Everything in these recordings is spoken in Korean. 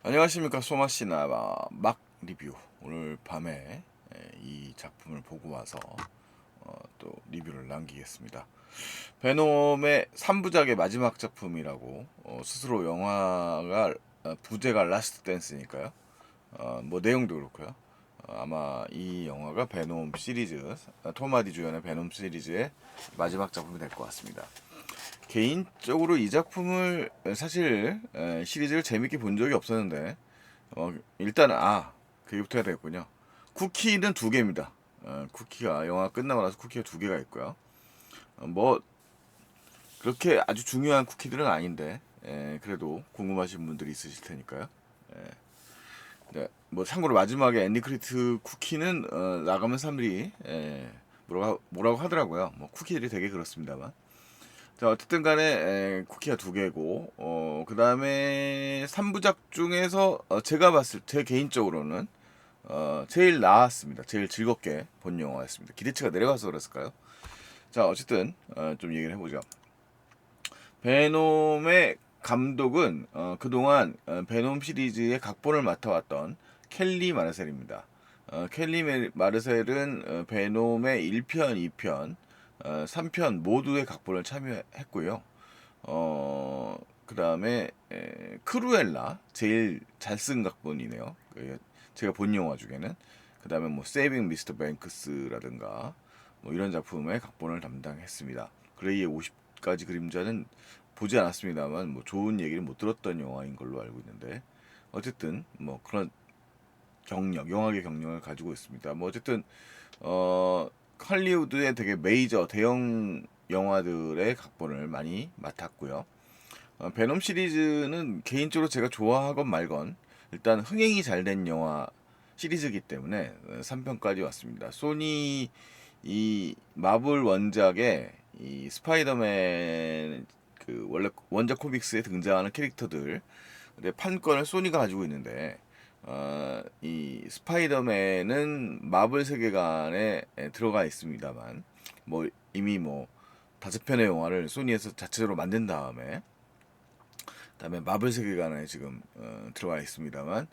안녕하십니까, 소마시나 막 리뷰. 오늘 밤에 이 작품을 보고 와서 또 리뷰를 남기겠습니다. 베놈의 3부작의 마지막 작품이라고, 스스로 영화가 부제가 라스트 댄스니까요. 뭐 내용도 그렇고요. 아마 이 영화가 베놈 시리즈, 톰 하디 주연의 베놈 시리즈의 마지막 작품이 될 것 같습니다. 개인적으로 이 작품을 사실 시리즈를 재밌게 본 적이 없었는데, 일단 그게부터 해야 되겠군요. 쿠키는 두 개입니다. 쿠키가 영화 끝나고 나서 쿠키가 두 개가 있고요. 뭐 그렇게 아주 중요한 쿠키들은 아닌데, 그래도 궁금하신 분들이 있으실 테니까요. 네, 뭐 참고로 마지막에 앤디 크리트 쿠키는 나가면 사람들이 뭐라고 하더라고요. 뭐 쿠키들이 되게 그렇습니다만. 자, 어쨌든 간에 쿠키가 두 개고, 그 다음에 3부작 중에서 제 개인적으로는 제일 나았습니다. 제일 즐겁게 본 영화였습니다. 기대치가 내려가서 그랬을까요? 자, 어쨌든 좀 얘기를 해보죠. 베놈의 감독은 그동안 베놈 시리즈의 각본을 맡아왔던 켈리 마르셀입니다. 켈리 마르셀은 베놈의 1편, 2편, 3편 모두의 각본을 참여했고요. 그 다음에 크루엘라 제일 잘 쓴 각본이네요. 제가 본 영화 중에는. 그 다음에 뭐 세이빙 미스터 뱅크스라든가 뭐 이런 작품의 각본을 담당했습니다. 그레이의 50가지 그림자는 보지 않았습니다만 뭐 좋은 얘기를 못 들었던 영화인 걸로 알고 있는데, 어쨌든 뭐 그런 영화계 경력을 가지고 있습니다. 뭐 어쨌든 할리우드의 되게 메이저 대형 영화들의 각본을 많이 맡았고요. 베놈 시리즈는 개인적으로 제가 좋아하건 말건 일단 흥행이 잘 된 영화 시리즈이기 때문에 3편까지 왔습니다. 소니 이 마블 원작의 이 스파이더맨 그 원래 원작 코믹스에 등장하는 캐릭터들 근데 판권을 소니가 가지고 있는데, 이 스파이더맨은 마블 세계관에 들어가 있습니다만 뭐 이미 뭐 5편의 영화를 소니에서 자체적으로 만든 다음에 마블 세계관에 지금 들어가 있습니다만,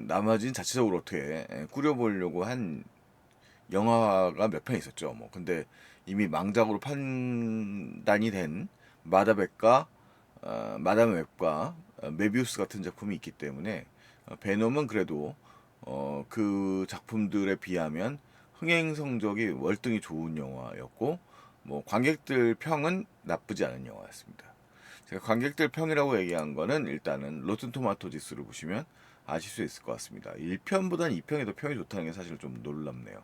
나머지는 자체적으로 어떻게 꾸려보려고 한 영화가 몇 편 있었죠. 뭐 근데 이미 망작으로 판단이 된 마다백과 마담 웹과 메비우스 같은 작품이 있기 때문에 베놈은 그래도 그 작품들에 비하면 흥행 성적이 월등히 좋은 영화였고, 뭐 관객들 평은 나쁘지 않은 영화였습니다. 제가 관객들 평이라고 얘기한 거는 일단은 로튼 토마토 지수를 보시면 아실 수 있을 것 같습니다. 1편보다는 2편이 더 평이 좋다는 게 사실 좀 놀랍네요.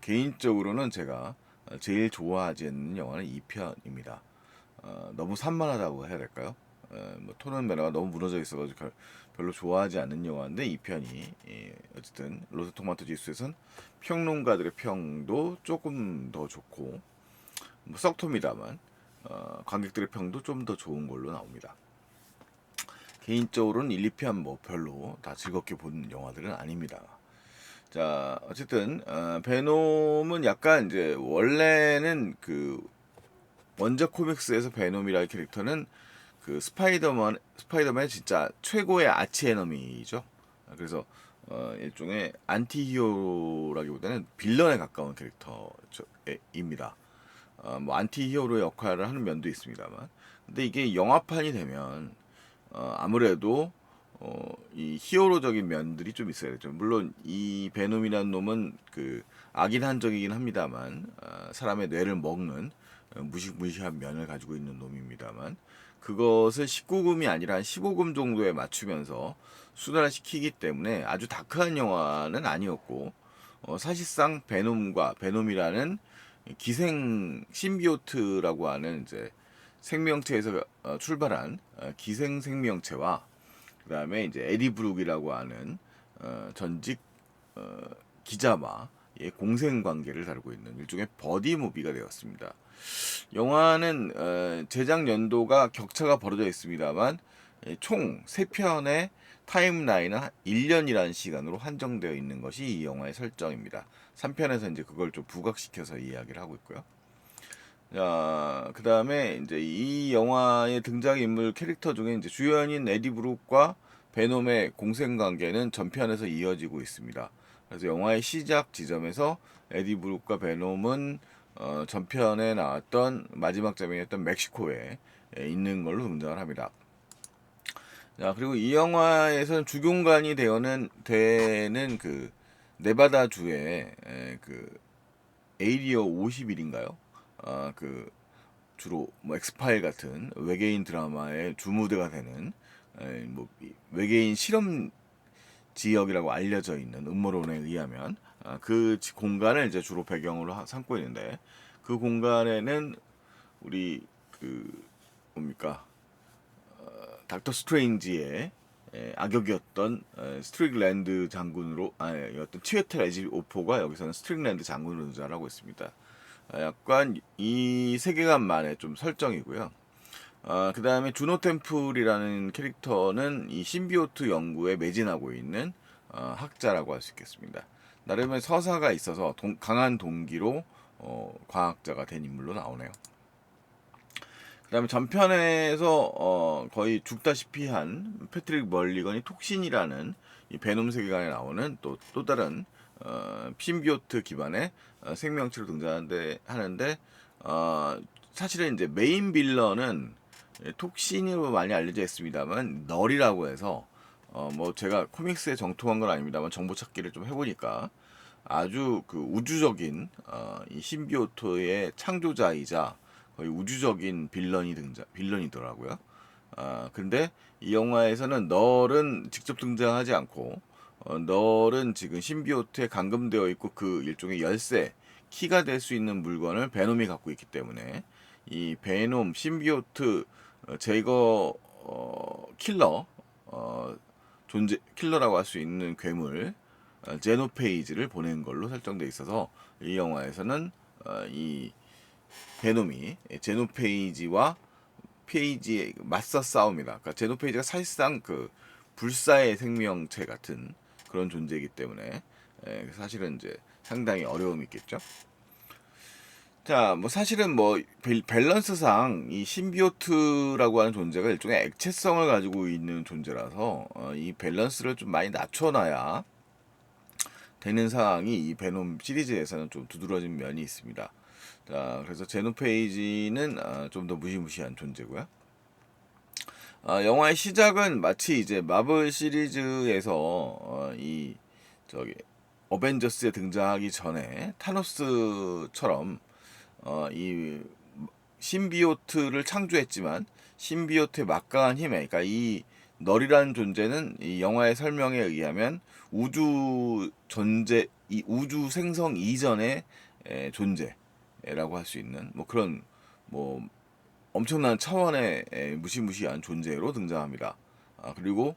개인적으로는 제가 제일 좋아하지 않는 영화는 2편입니다. 너무 산만하다고 해야 될까요? 뭐 토는 매너가 너무 무너져 있어가지고 별로 좋아하지 않는 영화인데, 2편이 어쨌든 로트 토마토 지수에선 평론가들의 평도 조금 더 좋고 뭐 썩톱니다만 관객들의 평도 좀 더 좋은 걸로 나옵니다. 개인적으로는 1, 2편 뭐 별로 다 즐겁게 본 영화들은 아닙니다. 자, 어쨌든 베놈은 약간 이제 원래는 그 원작 코믹스에서 베놈이라는 캐릭터는 그 스파이더맨 진짜 최고의 아치 에너미죠. 그래서 일종의 안티히어로라기보다는 빌런에 가까운 캐릭터입니다. 뭐 안티히어로 역할을 하는 면도 있습니다만, 근데 이게 영화판이 되면 아무래도 이 히어로적인 면들이 좀 있어야죠. 물론 이 베놈이라는 놈은 그 악인한적이긴 합니다만, 사람의 뇌를 먹는 무시무시한 면을 가지고 있는 놈입니다만, 그것을 19금이 아니라 한 15금 정도에 맞추면서 순환시키기 때문에 아주 다크한 영화는 아니었고, 사실상 베놈이라는 기생 심비오트라고 하는 이제 생명체에서 출발한 기생 생명체와 그 다음에 이제 에디 브룩이라고 하는 전직 어, 기자와의 공생 관계를 다루고 있는 일종의 버디 무비가 되었습니다. 영화는 제작 연도가 격차가 벌어져 있습니다만 총 3편의 타임라인은 1년이라는 시간으로 한정되어 있는 것이 이 영화의 설정입니다. 3편에서 이제 그걸 좀 부각시켜서 이야기를 하고 있고요. 자, 그 다음에 이제 이 영화의 등장인물 캐릭터 중에 이제 주연인 에디 브룩과 베놈의 공생관계는 전편에서 이어지고 있습니다. 그래서 영화의 시작 지점에서 에디 브룩과 베놈은 전편에 나왔던 마지막 장면이었던 멕시코에 있는 걸로 등장을 합니다. 자, 그리고 이 영화에서는 주공간이 되는 그 네바다 주의 그 에이리어 51인가요? 그 주로 뭐 엑스파일 같은 외계인 드라마의 주무대가 되는 뭐 외계인 실험 지역이라고 알려져 있는 음모론에 의하면 그 공간을 이제 주로 배경으로 삼고 있는데, 그 공간에는 우리 그 뭡니까 닥터 스트레인지의 악역이었던 스트릭랜드 장군으로 였던 치웨텔 에지오포가 여기서는 스트릭랜드 장군으로 등장을 하고 있습니다. 약간 이 세계관만의 좀 설정이고요. 그 다음에 주노 템플이라는 캐릭터는 이 신비오트 연구에 매진하고 있는 학자라고 할 수 있겠습니다. 나름의 서사가 있어서 강한 동기로 과학자가 된 인물로 나오네요. 그 다음에 전편에서 거의 죽다시피 한 패트릭 멀리건이 톡신이라는 이 베놈 세계관에 나오는 또 다른 신비오트 기반의 생명체로 등장하는데 사실은 이제 메인 빌런은 톡신으로 많이 알려져 있습니다만 널이라고 해서 뭐 제가 코믹스에 정통한 건 아닙니다만 정보 찾기를 좀 해보니까 아주 그 우주적인 이 신비오트의 창조자이자 거의 우주적인 빌런이더라고요. 근데 이 영화에서는 널은 직접 등장하지 않고 널은 지금 신비오트에 감금되어 있고 그 일종의 열쇠 키가 될 수 있는 물건을 베놈이 갖고 있기 때문에 이 베놈 신비오트 제거 킬러 킬러라고 할 수 있는 괴물 제노페이지를 보낸 걸로 설정돼 있어서 이 영화에서는 이 베놈이 제노페이지와 페이지에 맞서 싸웁니다. 그러니까 제노페이지가 사실상 그 불사의 생명체 같은 그런 존재이기 때문에 사실은 이제 상당히 어려움이 있겠죠. 자, 뭐 사실은 뭐 밸런스상 이 신비오트라고 하는 존재가 일종의 액체성을 가지고 있는 존재라서 이 밸런스를 좀 많이 낮춰놔야 되는 상황이 이 베놈 시리즈에서는 좀 두드러진 면이 있습니다. 자, 그래서 제노페이지는 좀 더 무시무시한 존재고요. 영화의 시작은 마치 이제 마블 시리즈에서 이 저기 어벤져스에 등장하기 전에 타노스처럼 이 신비오트를 창조했지만 신비오트의 막강한 힘에, 그러니까 이 널이라는 존재는 이 영화의 설명에 의하면 이 우주 생성 이전의 존재라고 할 수 있는 뭐 그런 뭐 엄청난 차원의 무시무시한 존재로 등장합니다. 그리고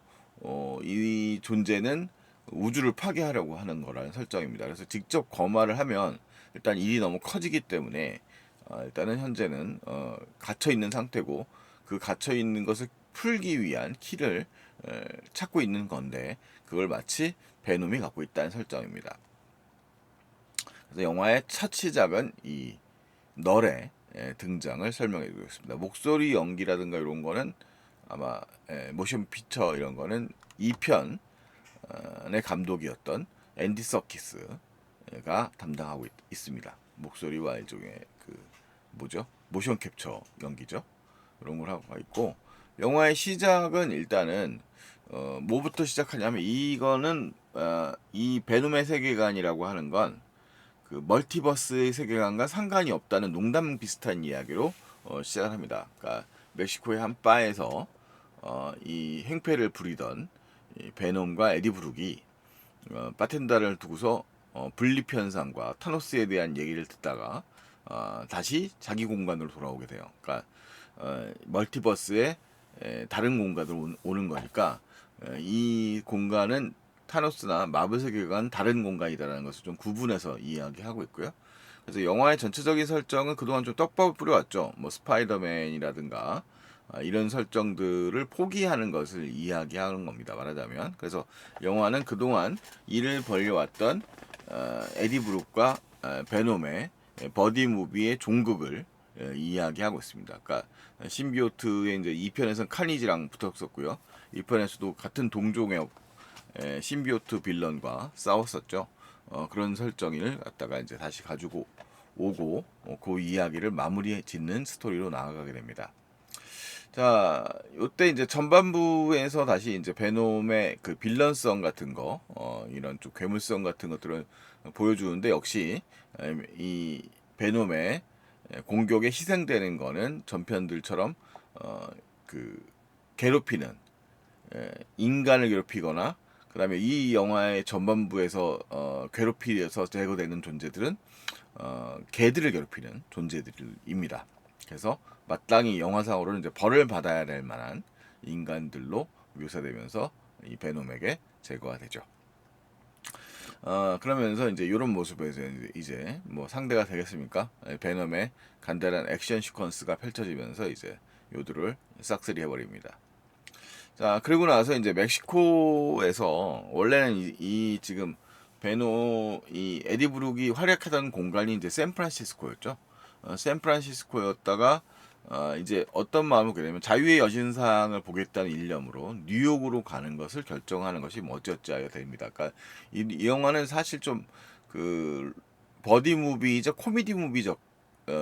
이 존재는 우주를 파괴하려고 하는 거라는 설정입니다. 그래서 직접 검화를 하면 일단 일이 너무 커지기 때문에 일단은 현재는 갇혀 있는 상태고, 그 갇혀 있는 것을 풀기 위한 키를 찾고 있는 건데 그걸 마치 베놈이 갖고 있다는 설정입니다. 그래서 영화의 첫 시작은 이 널의 등장을 설명해 드리겠습니다. 목소리 연기라든가 이런 거는 아마 모션 피처 이런 거는 2편의 감독이었던 앤디 서키스가 담당하고 있습니다. 목소리와 일종의 그 뭐죠? 모션 캡처 연기죠. 이런 걸 하고 있고, 영화의 시작은 일단은 뭐부터 시작하냐면 이거는 이 베놈의 세계관이라고 하는 건 그 멀티버스의 세계관과 상관이 없다는 농담 비슷한 이야기로 시작을 합니다. 그러니까 멕시코의 한 바에서 이 행패를 부리던 이 베놈과 에디 브룩이 바텐더를 두고서 분립 현상과 타노스에 대한 얘기를 듣다가 다시 자기 공간으로 돌아오게 돼요. 그러니까 멀티버스의 다른 공간으로 오는 거니까 이 공간은 타노스나 마블 세계관 다른 공간이다라는 것을 좀 구분해서 이야기하고 있고요. 그래서 영화의 전체적인 설정은 그동안 좀 떡밥을 뿌려왔죠. 뭐 스파이더맨이라든가 이런 설정들을 포기하는 것을 이야기하는 겁니다. 말하자면. 그래서 영화는 그동안 일을 벌려왔던 에디 브룩과 베놈의 버디 무비의 종극을 이야기하고 있습니다. 그러니까 신비오트의 이제 2편에서는 카니지랑 붙었었고요. 2편에서도 같은 동종의 신비오트 빌런과 싸웠었죠. 그런 설정을 갖다가 이제 다시 가지고 오고 그 이야기를 마무리 짓는 스토리로 나아가게 됩니다. 자, 요때 이제 전반부에서 다시 이제 베놈의 그 빌런성 같은 거, 이런 좀 괴물성 같은 것들을 보여주는데 역시 이 베놈의 공격에 희생되는 거는 전편들처럼 그 괴롭히는 인간을 괴롭히거나 그다음에 이 영화의 전반부에서 괴롭히려서 제거되는 존재들은 개들을 괴롭히는 존재들입니다. 그래서 마땅히 영화상으로는 이제 벌을 받아야 될 만한 인간들로 묘사되면서 이 베놈에게 제거가 되죠. 그러면서 이제 이런 모습에서 이제 뭐 상대가 되겠습니까? 베놈의 간단한 액션 시퀀스가 펼쳐지면서 이제 요들을 싹쓸이 해버립니다. 자, 그리고 나서 이제 멕시코에서 원래는 이 지금 베노 이 에디 브룩이 활약하던 공간이 이제 샌프란시스코였죠. 샌프란시스코였다가 이제 어떤 마음을 갖게 되면 자유의 여신상을 보겠다는 일념으로 뉴욕으로 가는 것을 결정하는 것이 뭐 어찌어찌하여 됩니다. 그러니까 이 영화는 사실 좀 그 버디 무비적 코미디 무비적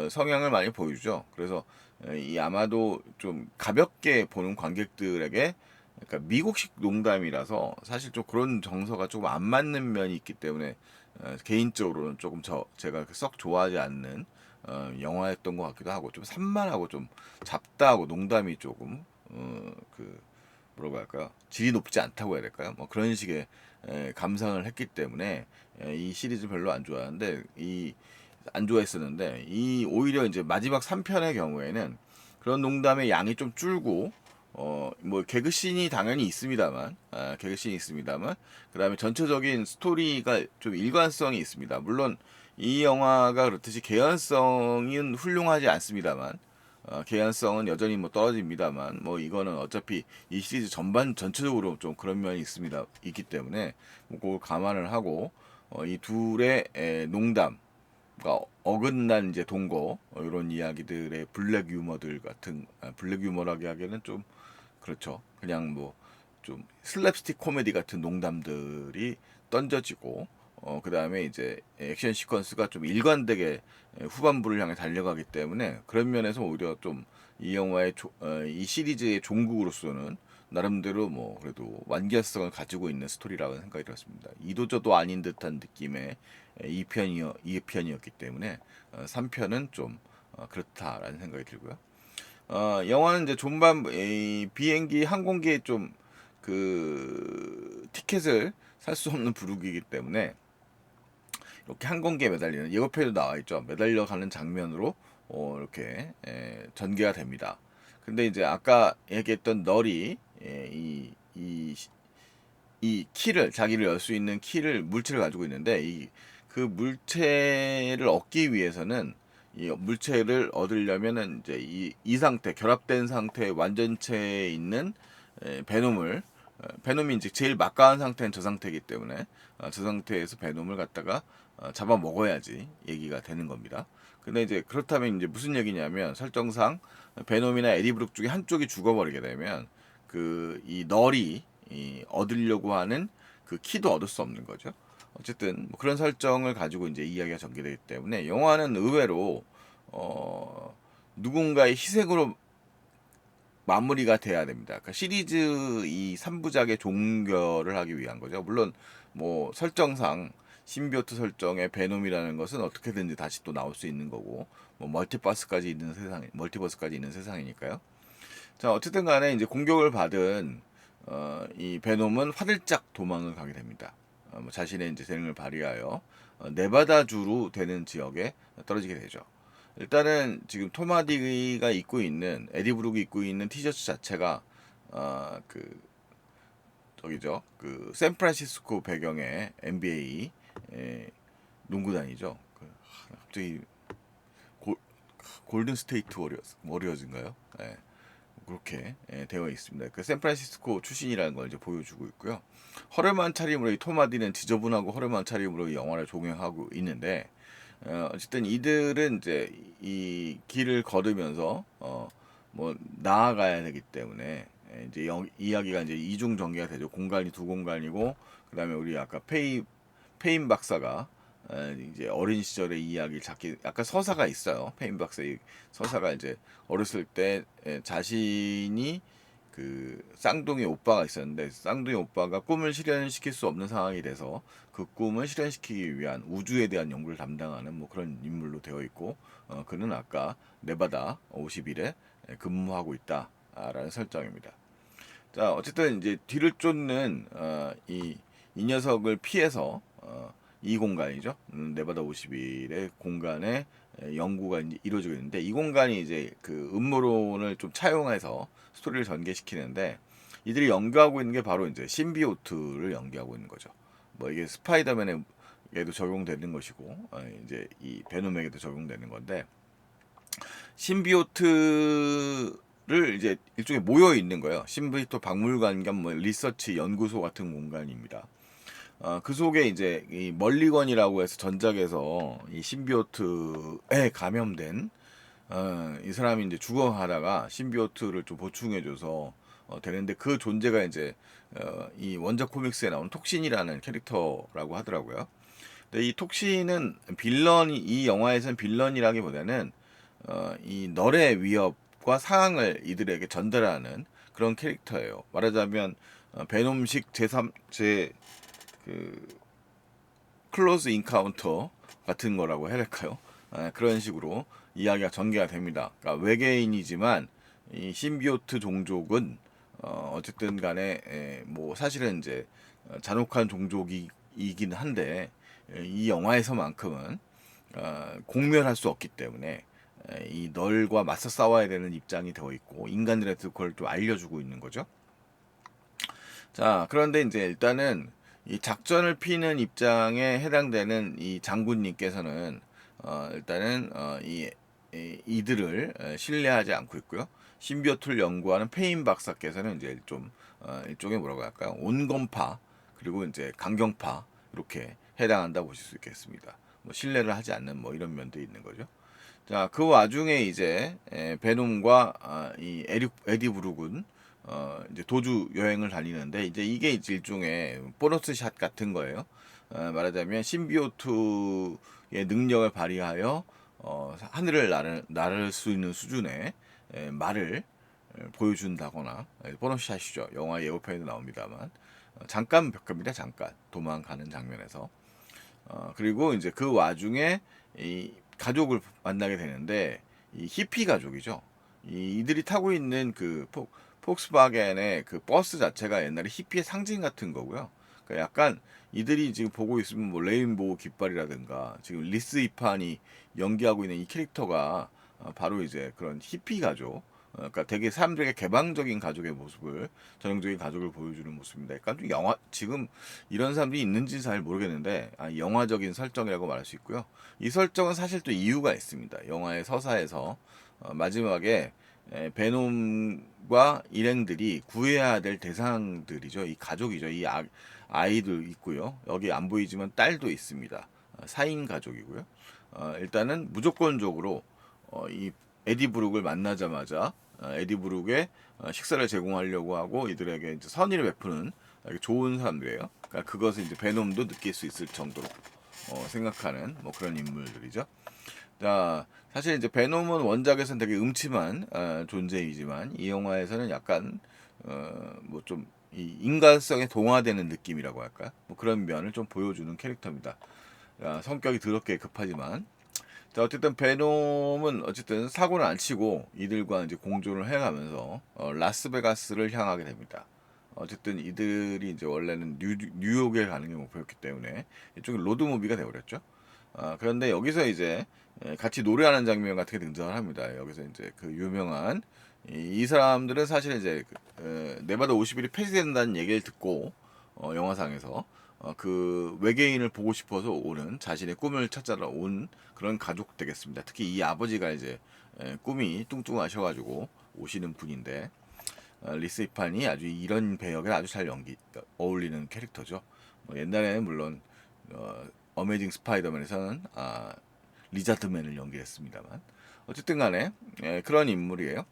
성향을 많이 보여주죠. 그래서 이 아마도 좀 가볍게 보는 관객들에게 그러니까 미국식 농담이라서 사실 좀 그런 정서가 조금 안 맞는 면이 있기 때문에 개인적으로는 조금 제가 썩 좋아하지 않는 영화였던 것 같기도 하고 좀 산만하고 좀 잡다하고 농담이 조금 그 뭐라고 할까요? 질이 높지 않다고 해야 될까요? 뭐 그런 식의 감상을 했기 때문에 이 시리즈 별로 안 좋아하는데 안 좋아했었는데 이 오히려 이제 마지막 3편의 경우에는 그런 농담의 양이 좀 줄고 뭐 개그씬이 당연히 있습니다만 개그씬이 있습니다만 그다음에 전체적인 스토리가 좀 일관성이 있습니다. 물론 이 영화가 그렇듯이 개연성은 훌륭하지 않습니다만 개연성은 여전히 뭐 떨어집니다만 뭐 이거는 어차피 이 시리즈 전반 전체적으로 좀 그런 면이 있기 때문에 뭐 그걸 감안을 하고 이 둘의 농담 그러니까 어긋난 이제 동거 이런 이야기들의 블랙 유머들 같은 블랙 유머라기 하기에는 좀 그렇죠. 그냥 뭐 좀 슬랩스틱 코미디 같은 농담들이 던져지고 그다음에 이제 액션 시퀀스가 좀 일관되게 후반부를 향해 달려가기 때문에 그런 면에서 오히려 좀 이 영화의 이 시리즈의 종국으로서는 나름대로 뭐 그래도 완결성을 가지고 있는 스토리라고 생각이 들었습니다. 이도저도 아닌 듯한 느낌의 2편이었기 때문에 3편은 좀 그렇다라는 생각이 들고요. 영화는 이제 비행기 항공기에 좀 그 티켓을 살 수 없는 부류이기 때문에 이렇게 항공기에 매달리는 예고편에도 나와 있죠. 매달려 가는 장면으로 이렇게 전개가 됩니다. 근데 이제 아까 얘기했던 널이 이 키를 자기를 열 수 있는 키를 물체를 가지고 있는데 그 물체를 얻기 위해서는 이 물체를 얻으려면은 이제 이 상태 결합된 상태의 완전체에 있는 베놈이 이제 제일 막강한 상태는 저 상태이기 때문에 저 상태에서 베놈을 갖다가 잡아 먹어야지 얘기가 되는 겁니다. 근데 이제 그렇다면 이제 무슨 얘기냐면 설정상 베놈이나 에디브룩 중에 한쪽이 죽어버리게 되면 그 이 널이 얻으려고 하는 그 키도 얻을 수 없는 거죠. 어쨌든 뭐 그런 설정을 가지고 이제 이야기가 전개되기 때문에 영화는 의외로 누군가의 희생으로 마무리가 돼야 됩니다. 그러니까 시리즈 이 3부작의 종결을 하기 위한 거죠. 물론 뭐 설정상 신비오트 설정의 베놈이라는 것은 어떻게든지 다시 또 나올 수 있는 거고 뭐 멀티버스까지 있는 세상이니까요. 자, 어쨌든 간에 이제 공격을 받은 이 베놈은 화들짝 도망을 가게 됩니다. 뭐 자신의 이제 재능을 발휘하여 네바다주로 되는 지역에 떨어지게 되죠. 일단은 지금 토마디가 입고 있는 에디 브룩이 입고 있는 티셔츠 자체가 그 저기죠. 그 샌프란시스코 배경의 NBA 농구단이죠. 갑자기 골든 스테이트 워리어즈인가요? 네. 그렇게 되어 있습니다. 그 샌프란시스코 출신이라는 걸 이제 보여주고 있고요. 허름한 차림으로 이 토마디는 지저분하고 허름한 차림으로 이 영화를 종영하고 있는데 어쨌든 이들은 이제 이 길을 걸으면서 뭐 나아가야 되기 때문에 이제 이야기가 이제 이중 전개가 되죠. 공간이 두 공간이고, 그다음에 우리 아까 페인 박사가 이제 어린 시절의 이야기를 작게 약간 서사가 있어요. 페인 박사의 서사가 이제 어렸을 때 자신이 그 쌍둥이 오빠가 있었는데 쌍둥이 오빠가 꿈을 실현시킬 수 없는 상황이 돼서 그 꿈을 실현시키기 위한 우주에 대한 연구를 담당하는 뭐 그런 인물로 되어 있고 그는 아까 네바다 50일에 근무하고 있다라는 설정입니다. 자 어쨌든 이제 뒤를 쫓는 이 녀석을 피해서 이 공간이죠. 네바다 50일의 공간에 연구가 이제 이루어지고 있는데 이 공간이 이제 그 음모론을 좀 차용해서 스토리를 전개시키는데 이들이 연구하고 있는 게 바로 이제 신비오트를 연구하고 있는 거죠. 뭐 이게 스파이더맨에도 적용되는 것이고 이제 이 베놈에게도 적용되는 건데 신비오트를 이제 일종의 모여 있는 거예요. 신비오트 박물관 겸 뭐 리서치 연구소 같은 공간입니다. 그 속에 이제 이 멀리건이라고 해서 전작에서 이 신비오트에 감염된 이 사람이 이제 죽어가다가 신비오트를 좀 보충해줘서 되는데 그 존재가 이제 이 원작 코믹스에 나오는 톡신이라는 캐릭터라고 하더라고요. 근데 이 톡신은 빌런이 이 영화에서는 빌런이라기보다는 이 널의 위협과 상황을 이들에게 전달하는 그런 캐릭터예요. 말하자면 베놈식 제3제 그 클로즈 인카운터 같은 거라고 해야 될까요? 그런 식으로 이야기가 전개가 됩니다. 그러니까 외계인이지만 이 신비오트 종족은 어쨌든 간에 뭐 사실은 이제 잔혹한 종족이긴 한데 이 영화에서만큼은 공멸할 수 없기 때문에 이 널과 맞서 싸워야 되는 입장이 되어 있고 인간들한테 그걸 좀 알려주고 있는 거죠. 자, 그런데 이제 일단은 이 작전을 피는 입장에 해당되는 이 장군님께서는 일단은 이들을 신뢰하지 않고 있고요. 신비오트를 연구하는 페인 박사께서는 이제 좀 일종의 뭐라고 할까요? 온건파 그리고 이제 강경파 이렇게 해당한다 보실 수 있겠습니다. 뭐 신뢰를 하지 않는 뭐 이런 면도 있는 거죠. 자, 그 와중에 이제 베놈과 이 에디 브룩은 이제 도주 여행을 다니는데 이제 이게 이제 일종의 보너스 샷 같은 거예요. 말하자면 신비오트의 능력을 발휘하여 하늘을 나를 수 있는 수준의 말을 보여준다거나 보너스 샷이죠. 영화 예고편에도 나옵니다만 잠깐 벽입니다. 잠깐 도망가는 장면에서 그리고 이제 그 와중에 이 가족을 만나게 되는데 이 히피 가족이죠. 이들이 타고 있는 그 폭스바겐의 그 버스 자체가 옛날에 히피의 상징 같은 거고요. 그러니까 약간 이들이 지금 보고 있으면 뭐 레인보우 깃발이라든가 지금 리스 이판이 연기하고 있는 이 캐릭터가 바로 이제 그런 히피 가족. 그러니까 되게 사람들에게 개방적인 가족의 모습을 전형적인 가족을 보여주는 모습입니다. 약간 좀 영화 지금 이런 사람들이 있는지는 잘 모르겠는데 영화적인 설정이라고 말할 수 있고요. 이 설정은 사실 또 이유가 있습니다. 영화의 서사에서 마지막에 베놈과 일행들이 구해야 될 대상들이죠. 이 가족이죠. 이 아이도 있고요. 여기 안 보이지만 딸도 있습니다. 4인 가족이고요. 일단은 무조건적으로 이 에디 브룩을 만나자마자 에디 브룩의 식사를 제공하려고 하고 이들에게 이제 선의를 베푸는 아주 좋은 사람들이에요. 그러니까 그것을 이제 베놈도 느낄 수 있을 정도로 생각하는 뭐 그런 인물들이죠. 자, 사실 이제 베놈은 원작에서는 되게 음침한 존재이지만 이 영화에서는 약간 뭐 좀 이 인간성에 동화되는 느낌이라고 할까요? 뭐 그런 면을 좀 보여주는 캐릭터입니다. 성격이 더럽게 급하지만 자, 어쨌든 베놈은 어쨌든 사고를 안 치고 이들과 이제 공존을 해가면서 라스베가스를 향하게 됩니다. 어쨌든 이들이 이제 원래는 뉴욕에 가는 게 목표였기 때문에 이쪽에 로드무비가 되어버렸죠. 그런데 여기서 이제 같이 노래하는 장면 같은 게 등장을 합니다. 여기서 이제 그 유명한 이 사람들은 사실 이제 네바다 50일이 폐지된다는 얘기를 듣고 영화상에서 그 외계인을 보고 싶어서 오는 자신의 꿈을 찾아러 온 그런 가족 되겠습니다. 특히 이 아버지가 이제 꿈이 뚱뚱하셔가지고 오시는 분인데 리스 이판이 아주 이런 배역에 아주 잘 어울리는 캐릭터죠. 옛날에는 물론 어메이징 스파이더맨에서는 리자드맨을 연기했습니다만 어쨌든 간에 그런 인물이에요.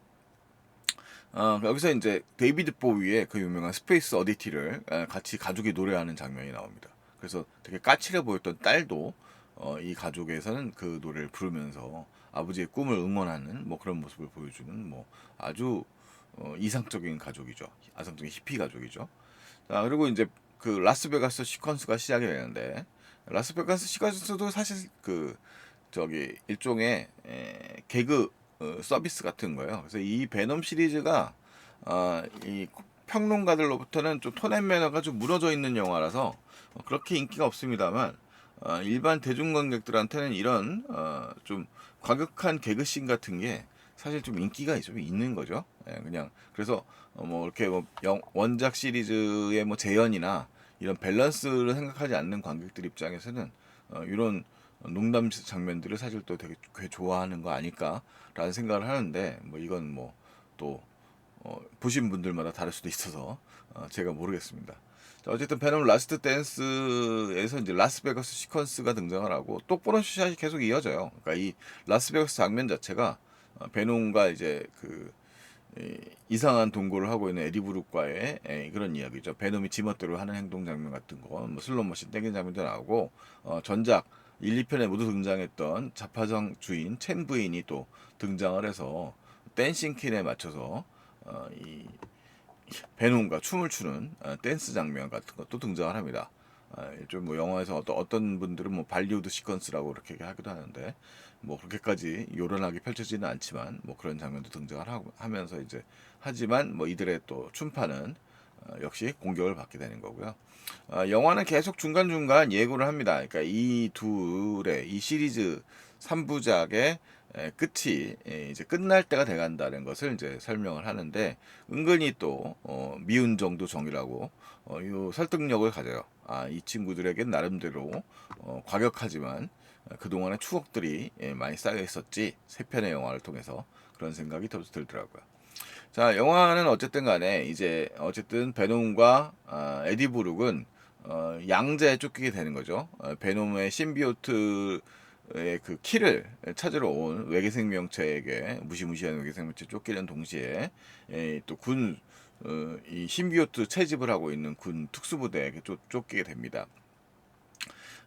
여기서 이제 데이비드 보위의 그 유명한 스페이스 어디티를 같이 가족이 노래하는 장면이 나옵니다. 그래서 되게 까칠해 보였던 딸도 이 가족에서는 그 노래를 부르면서 아버지의 꿈을 응원하는 뭐 그런 모습을 보여주는 뭐 아주 이상적인 가족이죠. 이상적인 히피 가족이죠. 자, 그리고 이제 그 라스베가스 시퀀스가 시작이 되는데 라스베가스 시퀀스도 사실 그 저기 일종의 개그 서비스 같은 거예요. 그래서 이 베놈 시리즈가 이 평론가들로부터는 좀 톤앤 매너가 좀 무너져 있는 영화라서 그렇게 인기가 없습니다만 일반 대중관객들한테는 이런 좀 과격한 개그씬 같은 게 사실 좀 인기가 좀 있는 거죠. 그냥 그래서 뭐 이렇게 뭐 원작 시리즈의 뭐 재현이나 이런 밸런스를 생각하지 않는 관객들 입장에서는 이런 농담 장면들을 사실 또 되게 꽤 좋아하는 거 아닐까라는 생각을 하는데 뭐 이건 뭐 또 보신 분들마다 다를 수도 있어서 제가 모르겠습니다. 자, 어쨌든 베놈 라스트 댄스에서 이제 라스베가스 시퀀스가 등장을 하고 똑보는 샷이 계속 이어져요. 그러니까 이 라스베가스 장면 자체가 베놈과 이제 그 이상한 동거를 하고 있는 에디 브룩과의 그런 이야기죠. 베놈이 지멋대로 하는 행동 장면 같은 거, 뭐 슬롯머신 땡기는 장면도 나오고 전작 1, 2편에 모두 등장했던 자파상 주인 첸 부인이 또 등장을 해서 댄싱 퀸에 맞춰서 이 베놈과 춤을 추는 댄스 장면 같은 것도 등장을 합니다. 좀 뭐 영화에서 어떤 분들은 뭐 발리우드 시퀀스라고 이렇게 하기도 하는데 뭐 그렇게까지 요란하게 펼쳐지는 않지만 뭐 그런 장면도 등장을 하면서 이제 하지만 뭐 이들의 또 춤파는 역시 공격을 받게 되는 거고요. 영화는 계속 중간중간 예고를 합니다. 그러니까 이 둘의 이 시리즈 3부작의 끝이 이제 끝날 때가 돼간다는 것을 이제 설명을 하는데 은근히 또 미운 정도 정이라고 이 설득력을 가져요. 이 친구들에게 나름대로 과격하지만 그동안의 추억들이 많이 쌓여 있었지 세 편의 영화를 통해서 그런 생각이 들더라고요. 자, 영화는 어쨌든 간에 이제 어쨌든 베놈과 에디 브룩은 양자에 쫓기게 되는 거죠. 베놈의 신비오트의 그 키를 찾으러 온 외계 생명체에게 무시무시한 외계 생명체 쫓기는 동시에 이 신비오트 채집을 하고 있는 군 특수부대에게 쫓기게 됩니다.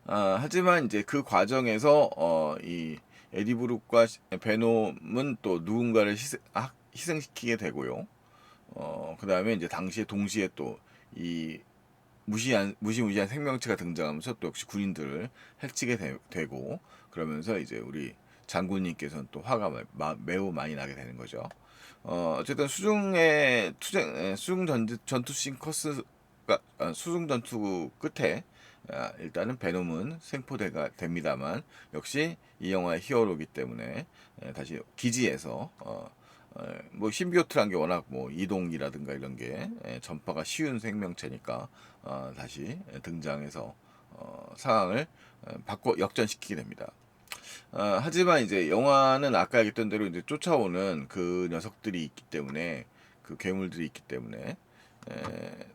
하지만 이제 그 과정에서 이 에디 브룩과 베놈은 또 누군가를 희생시키게 되고요. 그 다음에 이제 당시에 동시에 또 이 무시무시한 생명체가 등장하면서 또 역시 군인들을 해치게 되고 그러면서 이제 우리 장군님께서는 또 화가 매우 많이 나게 되는 거죠. 어쨌든 수중 전투 싱커스가 수중 전투 끝에 일단은 베놈은 생포대가 됩니다만 역시 이 영화의 히어로이기 때문에 다시 기지에서 뭐 신비오트란 게 워낙 뭐 이동이라든가 이런 게 전파가 쉬운 생명체니까 다시 등장해서 상황을 바꿔 역전시키게 됩니다. 하지만 이제 영화는 아까 얘기했던 대로 이제 쫓아오는 그 녀석들이 있기 때문에 그 괴물들이 있기 때문에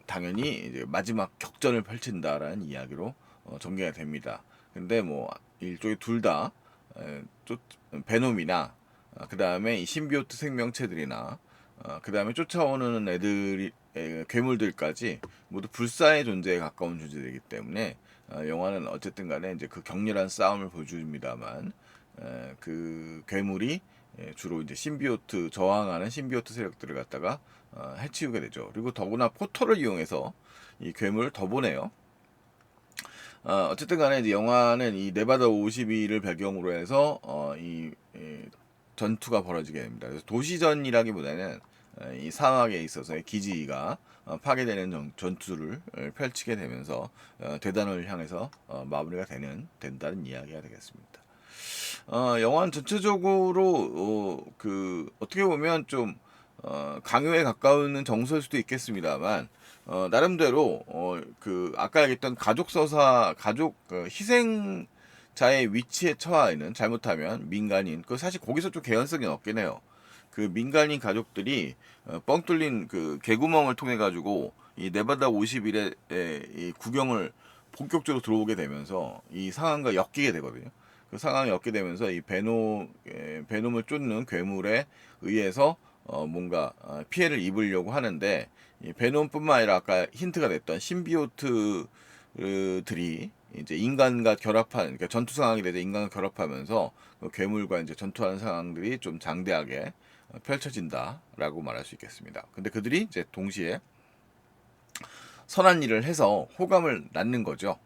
당연히 이제 마지막 격전을 펼친다라는 이야기로 전개가 됩니다. 근데 뭐 일종의 둘다 베놈이나 그 다음에 이 신비오트 생명체들이나 그 다음에 쫓아오는 애들이 괴물들까지 모두 불사의 존재에 가까운 존재이기 때문에 영화는 어쨌든 간에 이제 그 격렬한 싸움을 보여줍니다만 그 괴물이 주로 이제 신비오트 저항하는 신비오트 세력들을 갖다가 해치우게 되죠. 그리고 더구나 포털을 이용해서 이 괴물을 더 보내요. 어쨌든 간에 이제 영화는 이 네바다 52를 배경으로 해서 이 전투가 벌어지게 됩니다. 그래서 도시전이라기보다는 이 사막에 있어서의 기지가 파괴되는 전투를 펼치게 되면서 대단을 향해서 마무리가 된다는 이야기가 되겠습니다. 영화는 전체적으로 어떻게 보면 좀 강요에 가까운 정서일 수도 있겠습니다만 나름대로 아까 얘기했던 가족 서사 가족 희생자의 위치에 처하 있는 잘못하면 민간인 사실 거기서 좀 개연성이 없긴 해요. 그 민간인 가족들이 뻥 뚫린 그 개구멍을 통해 가지고 이 네바다 51의 이 구경을 본격적으로 들어오게 되면서 이 상황과 엮이게 되거든요. 그 상황이 엮게 되면서 이 베놈을 쫓는 괴물에 의해서 뭔가 피해를 입으려고 하는데, 이 베놈뿐만 아니라 아까 힌트가 됐던 신비오트들이 이제 인간과 결합한, 그러니까 전투 상황이 되자 인간과 결합하면서 그 괴물과 이제 전투하는 상황들이 좀 장대하게 펼쳐진다라고 말할 수 있겠습니다. 근데 그들이 이제 동시에 선한 일을 해서 호감을 낳는 거죠.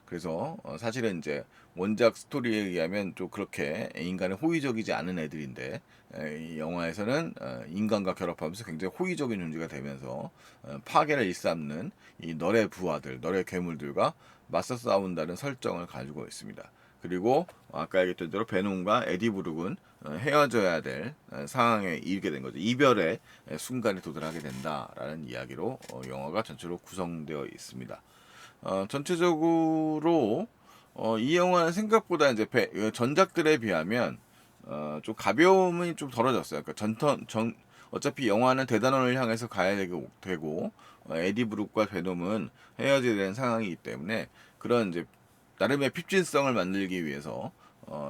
그래서 사실은 이제 원작 스토리에 의하면 좀 그렇게 인간에 호의적이지 않은 애들인데, 이 영화에서는 인간과 결합하면서 굉장히 호의적인 존재가 되면서 파괴를 일삼는 이 널의 부하들, 널의 괴물들과 맞서 싸운다는 설정을 가지고 있습니다. 그리고 아까 얘기했던 대로 베놈과 에디 브룩은 헤어져야 될 상황에 이르게 된 거죠. 이별의 순간에 도달하게 된다라는 이야기로 영화가 전체로 구성되어 있습니다. 전체적으로 이 영화는 생각보다 이제 전작들에 비하면 좀 가벼움이 좀 덜어졌어요. 그러니까 어차피 영화는 대단원을 향해서 가야 되고 에디 브룩과 베놈은 헤어져야 되는 상황이기 때문에 그런 이제 나름의 핍진성을 만들기 위해서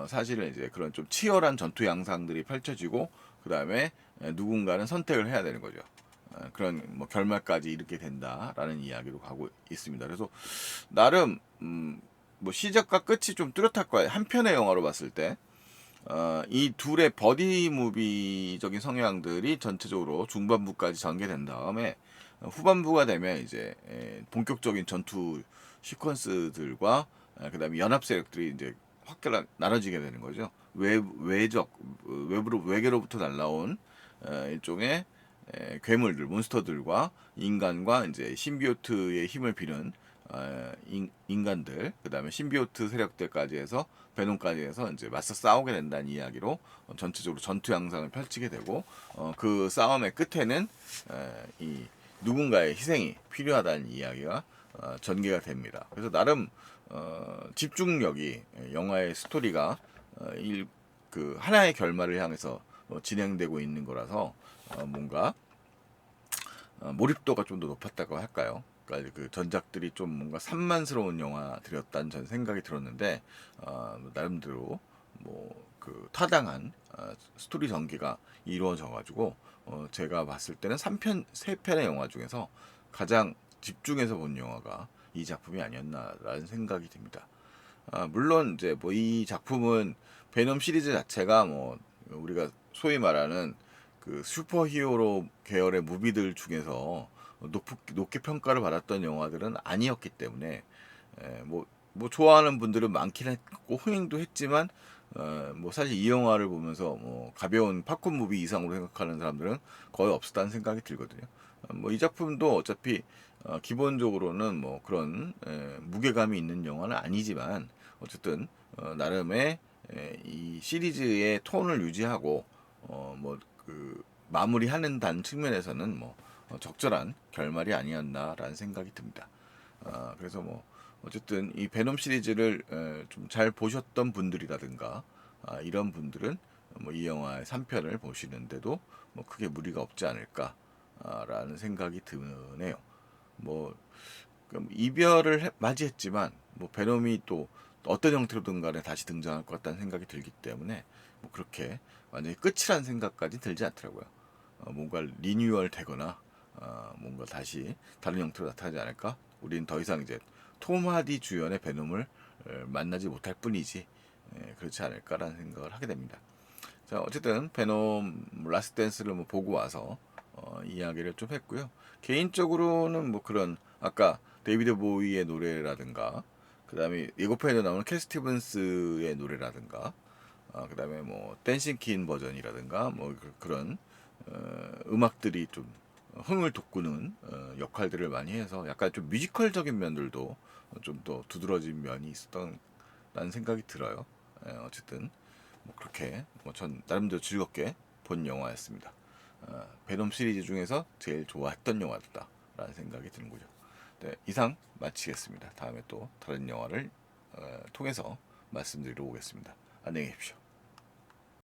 사실은 이제 그런 좀 치열한 전투 양상들이 펼쳐지고 그 다음에 누군가는 선택을 해야 되는 거죠. 그런 뭐 결말까지 이르게 된다라는 이야기로 가고 있습니다. 그래서 나름 뭐 시작과 끝이 좀 뚜렷할 거예요. 한 편의 영화로 봤을 때. 이 둘의 버디 무비적인 성향들이 전체적으로 중반부까지 전개된 다음에 후반부가 되면 이제 본격적인 전투 시퀀스들과 그다음에 연합 세력들이 이제 확 나눠지게 되는 거죠. 외계로부터 날라온 일종의 괴물들, 몬스터들과 인간과 이제 신비오트의 힘을 비는 인간들, 그다음에 신비오트 세력들까지 해서 베놈까지 해서 이제 맞서 싸우게 된다는 이야기로 전체적으로 전투 양상을 펼치게 되고 그 싸움의 끝에는 이 누군가의 희생이 필요하다는 이야기가 전개가 됩니다. 그래서 나름 집중력이 영화의 스토리가 그 하나의 결말을 향해서 진행되고 있는 거라서 뭔가 몰입도가 좀 더 높았다고 할까요? 그러니까 그 전작들이 좀 뭔가 산만스러운 영화들이었다는 전 생각이 들었는데 나름대로 뭐 그 타당한 스토리 전개가 이루어져 가지고 제가 봤을 때는 3편의 영화 중에서 가장 집중해서 본 영화가 이 작품이 아니었나라는 생각이 듭니다. 물론 이제 뭐 이 작품은 베놈 시리즈 자체가 뭐 우리가 소위 말하는 그 슈퍼히어로 계열의 무비들 중에서 높게 평가를 받았던 영화들은 아니었기 때문에 뭐 좋아하는 분들은 많긴 했고 흥행도 했지만 뭐 사실 이 영화를 보면서 뭐 가벼운 팝콘 무비 이상으로 생각하는 사람들은 거의 없었다는 생각이 들거든요. 뭐 이 작품도 어차피 기본적으로는 뭐 그런 무게감이 있는 영화는 아니지만 어쨌든 나름의 이 시리즈의 톤을 유지하고 뭐 그 마무리하는 단 측면에서는 뭐 적절한 결말이 아니었나라는 생각이 듭니다. 그래서 뭐 어쨌든 이 베놈 시리즈를 좀 잘 보셨던 분들이라든가 이런 분들은 뭐 이 영화의 3편을 보시는데도 뭐 크게 무리가 없지 않을까라는 생각이 드네요. 뭐 그럼 이별을 맞이했지만 뭐 베놈이 또 어떤 형태로든 간에 다시 등장할 것 같다는 생각이 들기 때문에 뭐 그렇게 완전히 끝이라는 생각까지 들지 않더라고요. 뭔가 리뉴얼 되거나 뭔가 다시 다른 형태로 나타나지 않을까? 우리는 더 이상 이제 톰 하디 주연의 베놈을 만나지 못할 뿐이지 그렇지 않을까라는 생각을 하게 됩니다. 자, 어쨌든 베놈 라스트 댄스를 뭐 보고 와서 이야기를 좀 했고요. 개인적으로는 뭐 그런 아까 데이비드 보이의 노래라든가 그다음에 예고편에 나오는 캣 스티븐스의 노래라든가 그다음에 뭐 댄싱 퀸 버전이라든가 뭐 그런 음악들이 좀 흥을 돋구는 역할들을 많이 해서 약간 좀 뮤지컬적인 면들도 좀 더 두드러진 면이 있었던 라는 생각이 들어요. 어쨌든 뭐 그렇게 뭐 전 나름대로 즐겁게 본 영화였습니다. 베놈 시리즈 중에서 제일 좋아했던 영화다라는 생각이 드는 거죠. 네, 이상 마치겠습니다. 다음에 또 다른 영화를 통해서 말씀드리러 오겠습니다. 안녕히 계십시오.